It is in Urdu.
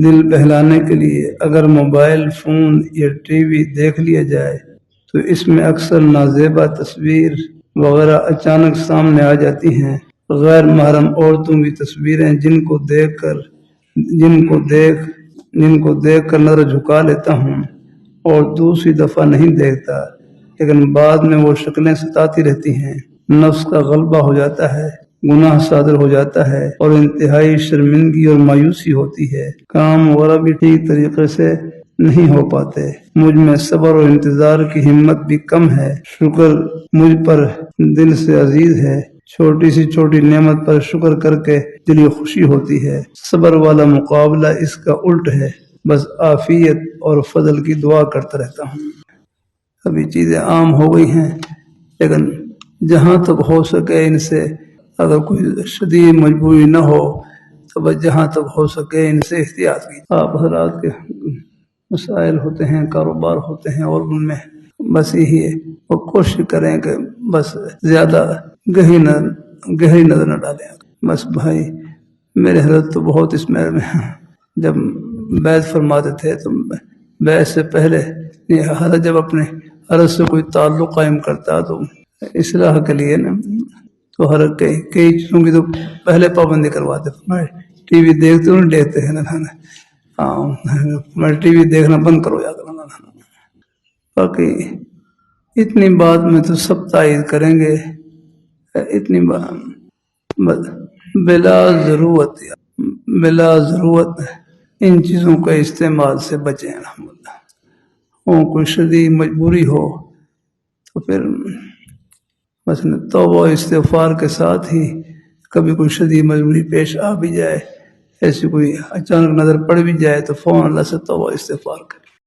دل بہلانے کے لیے اگر موبائل فون یا ٹی وی دیکھ لیا جائے تو اس میں اکثر نازیبا تصویر وغیرہ اچانک سامنے آ جاتی ہیں، غیر محرم عورتوں کی تصویریں جن کو دیکھ کر نظر جھکا لیتا ہوں اور دوسری دفعہ نہیں دیکھتا، لیکن بعد میں وہ شکلیں ستاتی رہتی ہیں، نفس کا غلبہ ہو جاتا ہے، گناہ صادر ہو جاتا ہے اور انتہائی شرمندگی اور مایوسی ہوتی ہے، کام وغیرہ بھی ٹھیک طریقے سے نہیں ہو پاتے، مجھ میں صبر اور انتظار کی ہمت بھی کم ہے، شکر مجھ پر دل سے عزیز ہے، چھوٹی سی چھوٹی نعمت پر شکر کر کے دلی خوشی ہوتی ہے، صبر والا مقابلہ اس کا الٹ ہے، بس عافیت اور فضل کی دعا کرتا رہتا ہوں۔ ابھی چیزیں عام ہو گئی ہیں، لیکن جہاں تک ہو سکے ان سے اگر کوئی شدید مجبوری نہ ہو تو بس جہاں تک ہو سکے ان سے احتیاط کی۔ آپ حضرات کے مسائل ہوتے ہیں، کاروبار ہوتے ہیں اور ان میں بس یہی ہے وہ کوشش کریں کہ بس زیادہ گہری نظر نہ ڈالیں۔ بس بھائی میرے حضرت تو بہت اس میں جب بیعت فرماتے تھے تو بیعت سے پہلے یہ حضرت جب اپنے حضرت سے کوئی تعلق قائم کرتا تو اصلاح کے لیے نا تو حضرت کئی چیزوں کی تو پہلے پابندی کرواتے تھے، ٹی وی دیکھتے انہیں دیکھتے ہیں نا ٹی وی دیکھنا بند کرو جا کر۔ باقی اتنی بات میں تو سب تائید کریں گے، اتنی بات بلا ضرورت ان چیزوں کے استعمال سے بچیں الحمدللہ۔ کوئی شدید مجبوری ہو تو پھر مثلا توبہ استغفار کے ساتھ ہی کبھی کوئی شدید مجبوری پیش آ بھی جائے، ایسی کوئی اچانک نظر پڑ بھی جائے تو فوراً اللہ سے توبہ استغفار کریں۔